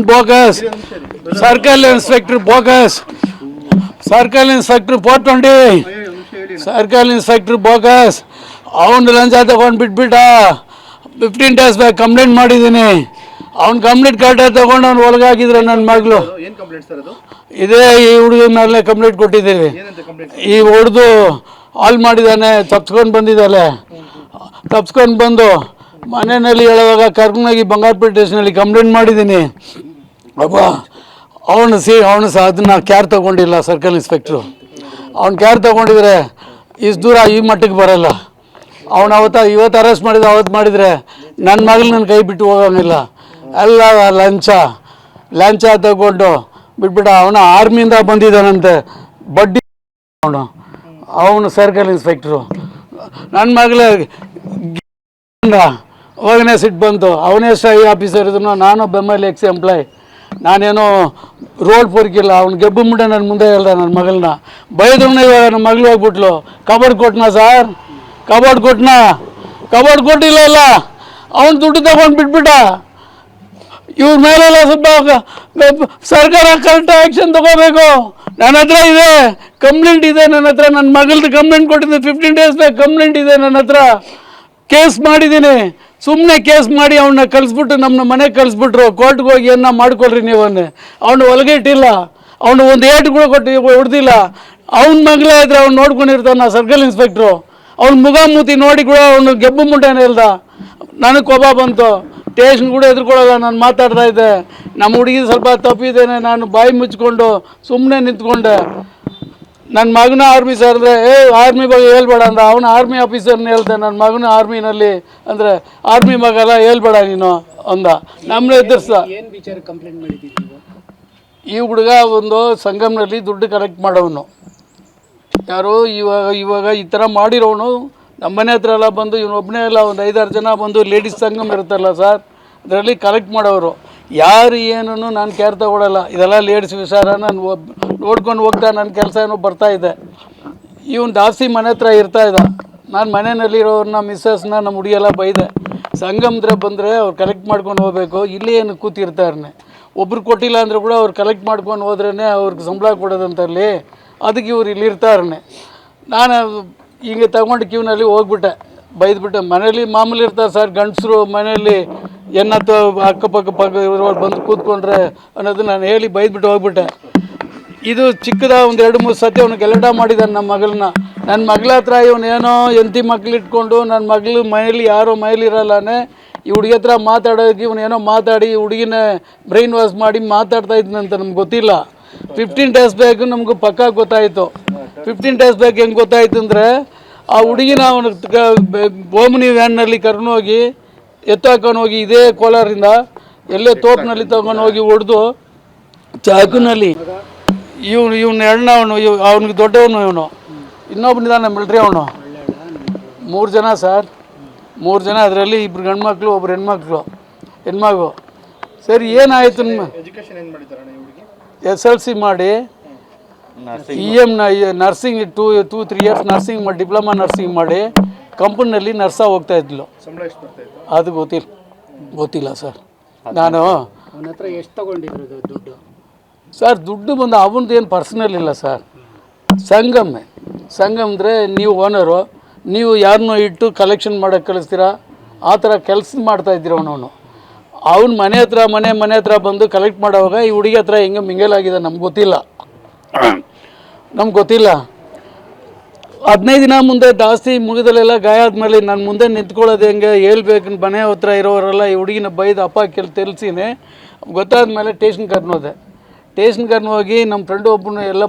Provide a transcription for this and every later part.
one bogus. Circle Inspector bogus. Circle Inspector 420. Circle Inspector bogus. ಅವನು ಲಂಚ ತಗೊಂಡು ಬಿಟ್ಬಿಟ್ಟ. 15 days back complaint ಮಾಡಿದ್ದೀನಿ. ಅವ್ನು ಕಂಪ್ಲೀಟ್ ಕರೆಕ್ಟಾಗಿ ತಗೊಂಡು ಅವ್ನು ಒಳಗಾಕಿದ್ರೆ ನನ್ನ ಮಗಳು. ಇದೇ ಈ ಹುಡುಗನ ಮೇಲೆ ಕಂಪ್ಲೇಂಟ್ ಕೊಟ್ಟಿದ್ದೀವಿ. ಈ ಹೊಡೆದು ಹಾಲ್ ಮಾಡಿದ್ದಾನೆ, ತಪ್ಸ್ಕೊಂಡು ಬಂದಿದ್ದಾಳೆ. ತಪ್ಸ್ಕೊಂಡು ಬಂದು ಮನೆಯಲ್ಲಿ ಹೇಳುವಾಗ ಕರ್ಕೊಂಡೋಗಿ ಬಂಗಾರಪೇಟೆ ಸ್ಟೇಷನಲ್ಲಿ ಕಂಪ್ಲೇಂಟ್ ಮಾಡಿದ್ದೀನಿ. ಅಪ್ಪ ಅವನು ಸಹ ಅದನ್ನು ಕ್ಯಾರ್ ತೊಗೊಂಡಿಲ್ಲ ಸರ್ಕಲ್ ಇನ್ಸ್ಪೆಕ್ಟ್ರು. ಅವ್ನು ಕ್ಯಾರ್ ತೊಗೊಂಡಿದ್ರೆ ಇಷ್ಟು ದೂರ ಈ ಮಟ್ಟಿಗೆ ಬರೋಲ್ಲ. ಅವನು ಇವತ್ತು ಅರೆಸ್ಟ್ ಮಾಡಿದ ಅವತ್ತು ಮಾಡಿದರೆ ನನ್ನ ಮಗಳು ನನ್ನ ಕೈ ಬಿಟ್ಟು ಹೋಗೋಂಗಿಲ್ಲ. ಎಲ್ಲ ಲಂಚ ತಗೊಂಡು ಬಿಟ್ಬಿಟ್ಟ. ಅವನು ಆರ್ಮಿಯಿಂದ ಬಂದಿದ್ದಾನಂತೆ, ಬಡ್ಡಿ ಅವನು ಸರ್ಕಲ್ ಇನ್ಸ್ಪೆಕ್ಟ್ರು. ನನ್ನ ಮಗಳ ಹೋಗನೇ ಸಿಟ್ಟು ಬಂತು. ಅವನೇ SI ಆಫೀಸರ್ ಇದ್ರು, ನಾನು ಬೆಮ್ಮಲ್ಲಿ ಎಂಪ್ಲಾಯ್. ನಾನೇನೋ ರೋಡ್ ಪೊರ್ಕಿಲ್ಲ. ಅವ್ನು ಗೆಬ್ಬು ಮುಂಡೆ ನನ್ನ ಮುಂದೆ ಹೇಳ್ದ ನನ್ನ ಮಗಳನ್ನ ಬೈದ್ರೂ. ಇವಾಗ ನನ್ನ ಮಗಳು ಹೋಗ್ಬಿಟ್ಲು. ಕಬಾರ್ಡ್ ಕೊಟ್ಟನಾ ಸರ್? ಕಬಾರ್ಡ್ ಕೊಟ್ಟಿಲ್ಲ. ಅಲ್ಲ ಅವನು ದುಡ್ಡು ತಗೊಂಡು ಬಿಟ್ಬಿಟ್ಟ. ಇವ್ರ ಮೇಲೆಲ್ಲ ಸ್ವಲ್ಪ ಸರ್ಕಾರ ಕರೆಕ್ಟ್ ಆ್ಯಕ್ಷನ್ ತಗೋಬೇಕು. ನನ್ನ ಹತ್ರ ಇದೆ ಕಂಪ್ಲೇಂಟ್ ಇದೆ. ನನ್ನ ಹತ್ರ ನನ್ನ ಮಗಳದ್ದು ಕಂಪ್ಲೇಂಟ್ ಕೊಟ್ಟಿದ್ದೆ. 15 days ಬ್ಯಾಕ್ ಕಂಪ್ಲೇಂಟ್ ಇದೆ ನನ್ನ ಹತ್ರ. ಕೇಸ್ ಮಾಡಿದ್ದೀನಿ. ಸುಮ್ಮನೆ ಕೇಸ್ ಮಾಡಿ ಅವನ್ನ ಕಳಿಸ್ಬಿಟ್ಟು ನಮ್ಮ ಮನೆಗೆ ಕಳಿಸ್ಬಿಟ್ರು. ಕೋರ್ಟ್ಗೆ ಹೋಗಿ ಏನ ಮಾಡ್ಕೊಳ್ರಿ ನೀವು. ಅವನು ಒಳಗೆ ಇಟ್ಟಿಲ್ಲ. ಅವನು ಒಂದು ಏಟು ಕೂಡ ಕೊಟ್ಟು ಹೊಡೆದಿಲ್ಲ. ಅವನ ಮಗಳೇ ಇದ್ರೆ ಅವ್ನು ನೋಡ್ಕೊಂಡಿರ್ತಾನ ಸರ್ಕಲ್ ಇನ್ಸ್ಪೆಕ್ಟ್ರು. ಅವ್ನ ಮುಖಾಮುಖಿ ನೋಡಿ ಕೂಡ ಅವನು ಗೆಬ್ಬು ಮುಂಡೆನೇ ಇಲ್ದ. ನನಗೆ ಕೋಪ ಬಂತು. ಸ್ಟೇಷನ್ ಕೂಡ ಎದುರ್ಕೊಳ್ಳೋಲ್ಲ. ನಾನು ಮಾತಾಡ್ತಾ ಇದ್ದೆ. ನಮ್ಮ ಹುಡುಗಿ ಸ್ವಲ್ಪ ತಪ್ಪಿದ್ದೇನೆ. ನಾನು ಬಾಯಿ ಮುಚ್ಕೊಂಡು ಸುಮ್ಮನೆ ನಿಂತ್ಕೊಂಡೆ. ನನ್ನ ಮಗನ ಆರ್ಮಿ ಸರ್ ಅಂದರೆ ಆರ್ಮಿ ಬಗ್ಗೆ ಹೇಳ್ಬೇಡ ಅಂದ. ಅವನು ಆರ್ಮಿ ಆಫೀಸರ್ನ ಹೇಳ್ದೆ, ನನ್ನ ಮಗನ ಆರ್ಮಿನಲ್ಲಿ ಅಂದರೆ ಆರ್ಮಿ ಮಗಲ್ಲ ಹೇಳ್ಬೇಡ ನೀನು ಅಂದ. ನಮ್ಮನ್ನ ಎದುರಿಸ್ದ. ಈ ಹುಡುಗ ಒಂದು ಸಂಗಮ್ನಲ್ಲಿ ದುಡ್ಡು ಕಲೆಕ್ಟ್ ಮಾಡೋನು. ಯಾರು ಇವಾಗ ಈ ಥರ ಮಾಡಿರೋನು ನಮ್ಮ ಮನೆ ಹತ್ರ ಎಲ್ಲ ಬಂದು ಇವನೊಬ್ಬನೇ ಎಲ್ಲ ಒಂದು 5-6 ಜನ ಬಂದು ಲೇಡೀಸ್ ಸಂಗಮ್ ಇರುತ್ತಲ್ಲ ಸರ್, ಅದರಲ್ಲಿ ಕಲೆಕ್ಟ್ ಮಾಡೋರು. ಯಾರು ಏನೂ ನಾನು ಕೇರ್ ತಗೊಳ್ಳಲ್ಲ. ಇದೆಲ್ಲ ಲೇಡೀಸ್ ವಿಚಾರ. ನಾನು ನೋಡ್ಕೊಂಡು ಹೋಗ್ತಾ ನನ್ನ ಕೆಲಸ ಏನೋ ಬರ್ತಾಯಿದ್ದೆ. ಇವನು ಜಾಸ್ತಿ ಮನೆ ಹತ್ರ ಇರ್ತಾಯಿದ್ದ. ನಾನು ಮನೆಯಲ್ಲಿರೋರನ್ನ ಮಿಸ್ಸಸ್ನ ನಮ್ಮ ಹುಡುಗಿಯೆಲ್ಲ ಬೈದೆ. ಸಂಗಮ್ದ್ರೆ ಬಂದರೆ ಅವ್ರು ಕಲೆಕ್ಟ್ ಮಾಡ್ಕೊಂಡು ಹೋಗಬೇಕು. ಇಲ್ಲಿ ಏನು ಕೂತಿರ್ತಾರನೆ. ಒಬ್ರು ಕೊಟ್ಟಿಲ್ಲ ಅಂದರೆ ಕೂಡ ಅವ್ರು ಕಲೆಕ್ಟ್ ಮಾಡ್ಕೊಂಡು ಹೋದ್ರೇ ಅವ್ರಿಗೆ ಸಂಬಳ ಕೊಡೋದಂತಲ್ಲಿ. ಅದಕ್ಕೆ ಇವ್ರು ಇಲ್ಲಿರ್ತಾರನೆ. ನಾನು ಹಿಂಗೆ ತಗೊಂಡು ಕ್ಯೂನಲ್ಲಿ ಹೋಗ್ಬಿಟ್ಟೆ. ಬೈದ್ಬಿಟ್ಟೆ. ಮನೇಲಿ ಮಾಮೂಲಿ ಇರ್ತಾರೆ ಸರ್ ಗಂಡಸರು ಮನೆಯಲ್ಲಿ ಎನ್ನತ್ತು ಅಕ್ಕಪಕ್ಕ ಇವರು ಬಂದು ಕೂತ್ಕೊಂಡ್ರೆ ಅನ್ನೋದು ನಾನು ಹೇಳಿ ಬೈದ್ಬಿಟ್ಟು ಹೋಗ್ಬಿಟ್ಟೆ. ಇದು ಚಿಕ್ಕದ ಒಂದು 2-3 ಸತಿ ಅವನು ಗಲಾಟ ಮಾಡಿದ್ದಾನೆ ನಮ್ಮ ಮಗಳನ್ನ. ನನ್ನ ಮಗಳ ಹತ್ರ ಇವನೇನೋ ಎಂತಿ ಮಕ್ಳು ಇಟ್ಕೊಂಡು ನನ್ನ ಮಗಳು ಮನೇಲಿ ಯಾರೋ ಮನೇಲಿರಲ್ಲೇ ಈ ಹುಡುಗಿ ಹತ್ರ ಮಾತಾಡೋಕ್ಕೆ ಇವನೇನೋ ಮಾತಾಡಿ ಹುಡುಗಿನ ಬ್ರೈನ್ ವಾಶ್ ಮಾಡಿ ಮಾತಾಡ್ತಾ ಇದ್ನಂತ ನಮ್ಗೆ ಗೊತ್ತಿಲ್ಲ. 15 days ಬ್ಯಾಕ್ ನಮಗೂ ಪಕ್ಕ ಗೊತ್ತಾಯಿತು. 15 days ಬ್ಯಾಕ್ ಹೆಂಗೆ ಗೊತ್ತಾಯಿತು ಅಂದರೆ ಆ ಹುಡುಗಿನ ಅವನು ಓಮ್ನಿ ವ್ಯಾನ್ನಲ್ಲಿ ಕರ್ಕೊಂಡೋಗಿ ಎತ್ತಾಕೊಂಡು ಇದೇ ಕೋಲಾರಿಂದ ಎಲ್ಲೇ ತೋಪಿನಲ್ಲಿ ತಗೊಂಡು ಹೋಗಿ ಹೊಡೆದು ಚಾಕುನಲ್ಲಿ ಇವನು ಎಣ್ಣವನು ಅವನಿಗೆ ದೊಡ್ಡವನು. ಇವನು ಇನ್ನೊಬ್ಬನಿದ್ದಾನೆ ಮಿಲ್ಟ್ರಿ. ಅವನು 3 ಜನ ಸರ್, 3 ಜನ. ಅದರಲ್ಲಿ 2 ಗಂಡು ಮಕ್ಕಳು, 1 ಹೆಣ್ಮಗು. ಸರಿ ಏನಾಯಿತು? SLC ಮಾಡಿ ನರ್ಸಿಂಗ್ 2-3 years ನರ್ಸಿಂಗ್ ಮಾಡಿ ಡಿಪ್ಲೊಮಾ ನರ್ಸಿಂಗ್ ಮಾಡಿ ಕಂಪನಿಯಲ್ಲಿ ನರ್ಸ ಹೋಗ್ತಾ ಇದ್ಲು. ಅದು ಗೊತ್ತಿಲ್ಲ ಸರ್. ನಾನು ಅವನ ಹತ್ರ ಎಷ್ಟು ತಗೊಂಡಿದ್ರು ದುಡ್ಡು ಸರ್? ದುಡ್ಡು ಬಂದು ಅವನದು ಏನು ಪರ್ಸನಲ್ ಇಲ್ಲ ಸರ್. ಸಂಗಮ್ದ್ರೆ ನೀವು ಓನರು, ನೀವು ಯಾರನ್ನೋ ಇಟ್ಟು ಕಲೆಕ್ಷನ್ ಮಾಡೋಕ್ಕೆ ಕಳಿಸ್ತೀರಾ. ಆ ಥರ ಕೆಲಸ ಮಾಡ್ತಾಯಿದ್ದೀರ ಅವನವನು. ಅವ್ನ ಮನೆ ಹತ್ರ ಬಂದು ಕಲೆಕ್ಟ್ ಮಾಡೋವಾಗ ಈ ಹುಡುಗಿ ಹತ್ರ ಹೆಂಗೆ ಮಿಂಗಲಾಗಿದೆ ನಮ್ಗೆ ಗೊತ್ತಿಲ್ಲ. 15 ದಿನ ಮುಂದೆ ಜಾಸ್ತಿ ಮುಗಿದಲ್ಲೆಲ್ಲ ಗಾಯ ಆದಮೇಲೆ ನನ್ನ ಮುಂದೆ ನಿಂತ್ಕೊಳ್ಳೋದು ಹೆಂಗೆ ಹೇಳ್ಬೇಕು. ಮನೆ ಹತ್ರ ಇರೋರೆಲ್ಲ ಈ ಹುಡುಗಿನ ಬೈದು ಅಪ್ಪ ತಿಳಿಸಿನೇ ಗೊತ್ತಾದ್ಮೇಲೆ ಸ್ಟೇಷನ್ ಕರ್ನೋದೆ. ಹೋಗಿ ನಮ್ಮ ಫ್ರೆಂಡ್ ಒಬ್ಬನು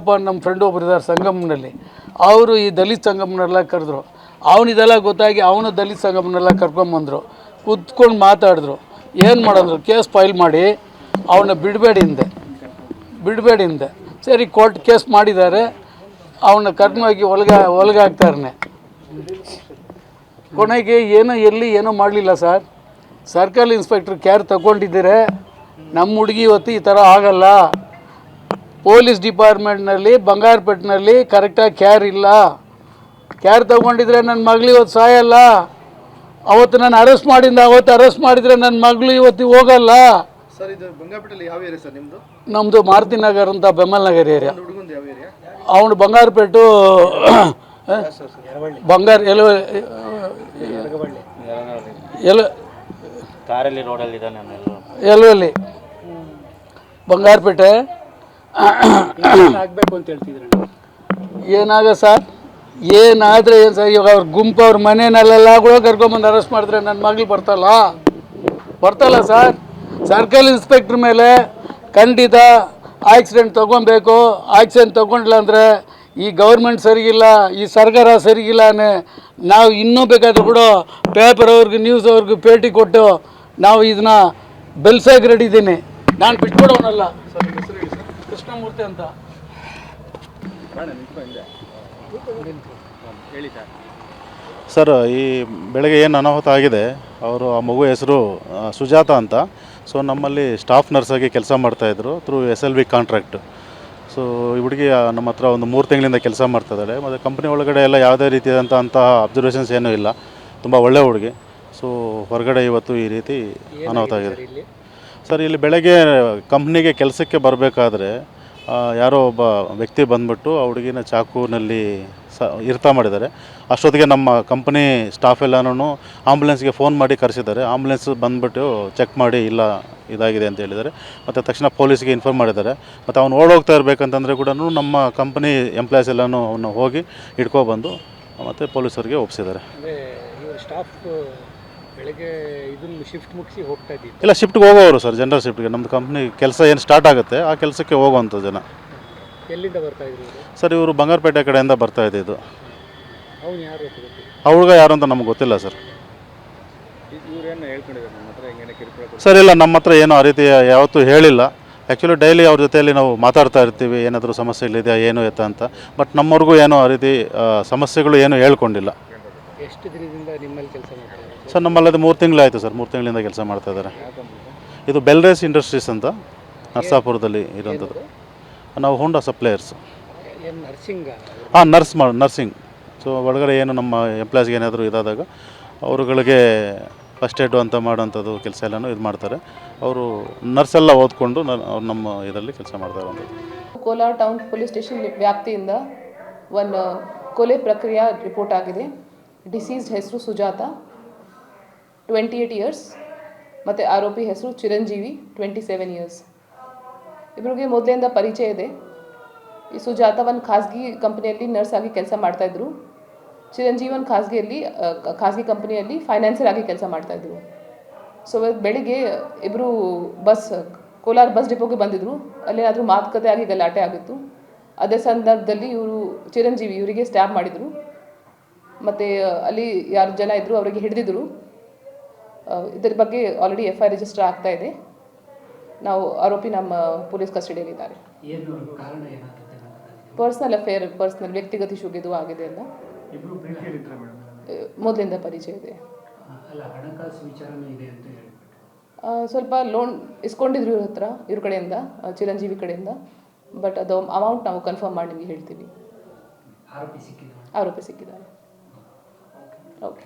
ನಮ್ಮ ಫ್ರೆಂಡ್ ಒಬ್ಬರು ಇದ್ದಾರೆ ಸಂಗಮ್ನಲ್ಲಿ. ಅವರು ಈ ದಲಿತ ಸಂಗಮನೆಲ್ಲ ಕರೆದ್ರು. ಅವನಿದೆಲ್ಲ ಗೊತ್ತಾಗಿ ಅವನು ದಲಿತ ಸಂಗಮನೆಲ್ಲ ಕರ್ಕೊಂಬಂದರು. ಕೂತ್ಕೊಂಡು ಮಾತಾಡಿದ್ರು. ಏನು ಮಾಡಿದ್ರು? ಕೇಸ್ ಫೈಲ್ ಮಾಡಿ ಅವನ್ನ ಬಿಡಬೇಡಿ ಹಿಂದೆ. ಸರಿ ಕೋರ್ಟ್ ಕೇಸ್ ಮಾಡಿದ್ದಾರೆ. ಅವನ್ನ ಕರ್ಕೊಂಡೋಗಿ ಒಳಗೆ ಹಾಕ್ತಾರನೆ. ಕೊನೆಗೆ ಏನೋ ಮಾಡಲಿಲ್ಲ ಸರ್. ಸರ್ಕಲ್ ಇನ್ಸ್ಪೆಕ್ಟ್ರ್ ಕೇರ್ ತಗೊಂಡಿದ್ದೀರೆ. ನಮ್ಮ ಹುಡುಗಿ ಇವತ್ತು ಈ ಥರ ಆಗಲ್ಲ. ಪೊಲೀಸ್ ಡಿಪಾರ್ಟ್ಮೆಂಟ್ನಲ್ಲಿ ಬಂಗಾರಪೇಟೆನಲ್ಲಿ ಕರೆಕ್ಟಾಗಿ ಕೇರ್ ಇಲ್ಲ. ಕೇರ್ ತೊಗೊಂಡಿದ್ರೆ ನನ್ನ ಮಗಳು ಇವತ್ತು ಸಾಯಲ್ಲ. ಅವತ್ತು ನಾನು ಅರೆಸ್ಟ್ ಮಾಡಿದ್ರೆ ನನ್ನ ಮಗಳು ಇವತ್ತು ಹೋಗಲ್ಲ. ಸರ್ ಇದು ಬಂಗಾರಪೇಟೆಯಲ್ಲಿ ಯಾವ ಏರಿಯಾ ಸರ್ ನಿಮ್ಮದು? ನಮ್ಮದು ಮಾರುತಿ ನಗರ್ ಅಂತ ಬೆಮ್ಮಲ್ ನಗರ್ ಏರಿಯಾ. ಹುಡುಗಂದು ಯಾವ ಏರಿಯಾ? ಅವನು ಬಂಗಾರಪೇಟು ಬಂಗಾರ ಎಲ್ಲಲ್ಲಿ ಬಂಗಾರಪೇಟೆ ಆಗ್ಬೇಕು ಅಂತ ಹೇಳ್ತಿದ್ರು. ಏನಾಗ ಸರ್ ಏನಾದರೆ ಏನು ಸರ್, ಇವಾಗ ಅವ್ರ ಗುಂಪು ಅವ್ರ ಮನೆಯಲ್ಲೆಲ್ಲ ಕೂಡ ಕರ್ಕೊಂಬಂದು ಅರೆಸ್ಟ್ ಮಾಡಿದ್ರೆ ನನ್ನ ಮಗಳು ಬರ್ತಲ್ಲ ಸರ್. ಸರ್ಕಲ್ ಇನ್ಸ್ಪೆಕ್ಟ್ರ್ ಮೇಲೆ ಖಂಡಿತ ಆಕ್ಸಿಡೆಂಟ್ ತೊಗೊಬೇಕು. ಆಕ್ಸಿಡೆಂಟ್ ತೊಗೊಂಡ್ಲ ಅಂದರೆ ಈ ಗೌರ್ಮೆಂಟ್ ಸರಿಗಿಲ್ಲ, ಈ ಸರ್ಕಾರ ಸರಿಗಿಲ್ಲ ನಾವು ಇನ್ನೂ ಬೇಕಾದರೂ ಕೂಡ ಪೇಪರ್ ಅವ್ರಿಗೆ ನ್ಯೂಸ್ ಅವ್ರಿಗೆ ಭೇಟಿ ಕೊಟ್ಟು ನಾವು ಇದನ್ನ ಬೆಲ್ಸಾಗಿ ರೆಡಿದ್ದೀನಿ. ನಾನು ಬಿಟ್ಬಿಡೋನಲ್ಲ. ಕೃಷ್ಣಮೂರ್ತಿ ಅಂತ. ಸರ್, ಈ ಬೆಳಗ್ಗೆ ಏನು ಅನಾಹುತ ಆಗಿದೆ, ಅವರು ಆ ಮಗು ಹೆಸರು ಸುಜಾತ ಅಂತ. ಸೊ ನಮ್ಮಲ್ಲಿ ಸ್ಟಾಫ್ ನರ್ಸಾಗಿ ಕೆಲಸ ಮಾಡ್ತಾಯಿದ್ರು ಥ್ರೂ SLV ಕಾಂಟ್ರಾಕ್ಟ್. ಸೊ ಈ ಹುಡುಗಿ ನಮ್ಮ ಹತ್ರ ಒಂದು 3 ತಿಂಗಳಿಂದ ಕೆಲಸ ಮಾಡ್ತಾಯಿದ್ದಾಳೆ. ಮತ್ತು ಕಂಪ್ನಿ ಒಳಗಡೆ ಎಲ್ಲ ಯಾವುದೇ ರೀತಿಯಾದಂತಹ ಅಬ್ಸರ್ವೇಷನ್ಸ್ ಏನೂ ಇಲ್ಲ. ತುಂಬ ಒಳ್ಳೆ ಹುಡುಗಿ. ಸೊ ಹೊರಗಡೆ ಇವತ್ತು ಈ ರೀತಿ ಅನಾಹುತ ಆಗಿದೆ. ಸರ್, ಇಲ್ಲಿ ಬೆಳಗ್ಗೆ ಕಂಪ್ನಿಗೆ ಕೆಲಸಕ್ಕೆ ಬರಬೇಕಾದ್ರೆ ಯಾರೋ ಒಬ್ಬ ವ್ಯಕ್ತಿ ಬಂದ್ಬಿಟ್ಟು ಆ ಹುಡುಗಿನ ಚಾಕುನಲ್ಲಿ ಇರ್ತಾ ಮಾಡಿದ್ದಾರೆ. ಅಷ್ಟೊತ್ತಿಗೆ ನಮ್ಮ ಕಂಪನಿ ಸ್ಟಾಫ್ ಎಲ್ಲನೂ ಆಂಬುಲೆನ್ಸ್ಗೆ ಫೋನ್ ಮಾಡಿ ಕರೆಸಿದ್ದಾರೆ. ಆಂಬುಲೆನ್ಸ್ ಬಂದುಬಿಟ್ಟು ಚೆಕ್ ಮಾಡಿ ಇಲ್ಲ ಇದಾಗಿದೆ ಅಂತ ಹೇಳಿದ್ದಾರೆ. ಮತ್ತು ತಕ್ಷಣ ಪೊಲೀಸ್ಗೆ ಇನ್ಫಾರ್ಮ್ ಮಾಡಿದ್ದಾರೆ. ಮತ್ತು ಅವ್ನು ಓಡೋಗ್ತಾ ಇರಬೇಕಂತಂದರೆ ಕೂಡ ನಮ್ಮ ಕಂಪನಿ ಎಂಪ್ಲಾಯೀಸ್ ಎಲ್ಲನೂ ಅವನ್ನ ಹೋಗಿ ಹಿಡ್ಕೊಬಂದು ಮತ್ತು ಪೊಲೀಸರಿಗೆ ಒಪ್ಪಿಸಿದ್ದಾರೆ. ಸ್ಟಾಫ್ ಬೆಳಗ್ಗೆ ಇದನ್ನು ಶಿಫ್ಟ್ ಮುಗಿಸಿ ಹೋಗ್ತಾ ಇದ್ದೀವಿ. ಇಲ್ಲ, ಶಿಫ್ಟ್ಗೆ ಹೋಗೋರು ಸರ್, ಜನರಲ್ ಶಿಫ್ಟ್ಗೆ. ನಮ್ಮದು ಕಂಪ್ನಿ ಕೆಲಸ ಏನು ಸ್ಟಾರ್ಟ್ ಆಗುತ್ತೆ ಆ ಕೆಲಸಕ್ಕೆ ಹೋಗುವಂಥ ಜನ. ಎಲ್ಲಿಂದ ಬರ್ತಾ ಇದ್ರು ಸರ್? ಇವರು ಬಂಗಾರಪೇಟೆ ಕಡೆಯಿಂದ ಬರ್ತಾ ಇದ್ದಿದ್ದು. ಅವ್ನು ಯಾರು ಹುಡುಗ ಯಾರು ಅಂತ ನಮಗೆ ಗೊತ್ತಿಲ್ಲ ಸರ್. ಸರ್ ಇಲ್ಲ, ನಮ್ಮ ಹತ್ರ ಏನೂ ಆ ರೀತಿ ಯಾವತ್ತೂ ಹೇಳಿಲ್ಲ. ಆ್ಯಕ್ಚುಲಿ ಡೈಲಿ ಅವ್ರ ಜೊತೆಯಲ್ಲಿ ನಾವು ಮಾತಾಡ್ತಾ ಇರ್ತೀವಿ, ಏನಾದರೂ ಸಮಸ್ಯೆಗಳಿದೆಯಾ ಏನು ಎತ್ತ ಅಂತ. ಬಟ್ ನಮ್ಮವ್ರಿಗೂ ಏನೋ ಆ ರೀತಿ ಸಮಸ್ಯೆಗಳು ಏನೂ ಹೇಳ್ಕೊಂಡಿಲ್ಲ. ಎಷ್ಟು ದಿನದಿಂದ ನಿಮ್ಮಲ್ಲಿ ಕೆಲಸ ಮಾಡ್ತಾರೆ ಸರ್? ನಮ್ಮಲ್ಲಿ ಅದು 3 ತಿಂಗಳಾಯಿತು ಸರ್. 3 ತಿಂಗಳಿಂದ ಕೆಲಸ ಮಾಡ್ತಾಯಿದ್ದಾರೆ. ಇದು ಬೆಲ್ರೇಸ್ ಇಂಡಸ್ಟ್ರೀಸ್ ಅಂತ ನರ್ಸಾಪುರದಲ್ಲಿ ಇರೋಂಥದ್ದು. ನಾವು ಹೋಂಡಾ ಸಪ್ಲೈಯರ್ಸ್. ನರ್ಸಿಂಗ್. ಸೊ ಒಳಗಡೆ ಏನು ನಮ್ಮ ಎಂಪ್ಲಾಯ್ಸ್ಗೆ ಏನಾದರೂ ಇದಾದಾಗ ಅವರುಗಳಿಗೆ ಫಸ್ಟ್ ಏಡು ಅಂತ ಮಾಡೋಂಥದ್ದು ಕೆಲಸ ಎಲ್ಲನೂ ಇದು ಮಾಡ್ತಾರೆ. ಅವರು ನರ್ಸ್ ಎಲ್ಲ ಓದ್ಕೊಂಡು ಅವ್ರು ನಮ್ಮ ಇದರಲ್ಲಿ ಕೆಲಸ ಮಾಡ್ತಾ ಇರೋಂಥದ್ದು. ಕೋಲಾರ ಟೌನ್ ಪೊಲೀಸ್ ಸ್ಟೇಷನ್ ವ್ಯಾಪ್ತಿಯಿಂದ ಒಂದು ಕೊಲೆ ಪ್ರಕ್ರಿಯೆ ರಿಪೋರ್ಟ್ ಆಗಿದೆ. ಡಿಸೀಸ್ಡ್ ಹೆಸರು ಸುಜಾತ, 28 ಇಯರ್ಸ್, ಮತ್ತು ಆರೋಪಿ ಹೆಸರು ಚಿರಂಜೀವಿ, 27 ಇಯರ್ಸ್. ಇಬ್ಬರಿಗೆ ಮೊದಲಿಂದ ಪರಿಚಯ ಇದೆ. ಈ ಸುಜಾತ ಒಂದು ಖಾಸಗಿ ಕಂಪನಿಯಲ್ಲಿ ನರ್ಸ್ ಆಗಿ ಕೆಲಸ ಮಾಡ್ತಾಯಿದ್ರು. ಚಿರಂಜೀವಿ ಒಂದು ಖಾಸಗಿ ಕಂಪನಿಯಲ್ಲಿ ಫೈನಾನ್ಸರ್ ಆಗಿ ಕೆಲಸ ಮಾಡ್ತಾಯಿದ್ರು. ಸೊ ಬೆಳಿಗ್ಗೆ ಇಬ್ಬರು ಕೋಲಾರ ಬಸ್ ಡಿಪೋಗೆ ಬಂದಿದ್ದರು. ಅಲ್ಲೇನಾದರೂ ಮಾತುಕತೆ ಆಗಿ ಗಲಾಟೆ ಆಗಿತ್ತು. ಅದೇ ಸಂದರ್ಭದಲ್ಲಿ ಚಿರಂಜೀವಿ ಇವರಿಗೆ ಸ್ಟ್ಯಾಬ್ ಮಾಡಿದರು. ಮತ್ತು ಅಲ್ಲಿ ಯಾರು ಜನ ಇದ್ದರು ಅವರಿಗೆ ಹಿಡಿದಿದ್ರು. ಇದರ ಬಗ್ಗೆ ಆಲ್ರೆಡಿ FIR ರಿಜಿಸ್ಟರ್ ಆಗ್ತಾ ಇದೆ. ನಾವು ಆರೋಪಿ ನಮ್ಮ ಪೊಲೀಸ್ ಕಸ್ಟಡಿಯಲ್ಲಿದ್ದಾರೆ. ಪರ್ಸ್ನಲ್ ಅಫೇರ್, ವ್ಯಕ್ತಿಗತ ಶುಗಿದು ಆಗಿದೆ ಅಲ್ಲ. ಮೊದಲಿಂದ ಪರಿಚಯ ಇದೆ. ಸ್ವಲ್ಪ ಲೋನ್ ಇಸ್ಕೊಂಡಿದ್ರು ಇವ್ರ ಕಡೆಯಿಂದ, ಚಿರಂಜೀವಿ ಕಡೆಯಿಂದ. ಬಟ್ ಅದು ಅಮೌಂಟ್ ನಾವು ಕನ್ಫರ್ಮ್ ಮಾಡಿ ನಿಮಗೆ ಹೇಳ್ತೀವಿ. ಆರೋಪಿ ಸಿಕ್ಕಿದ್ದಾರೆ. ಓಕೆ.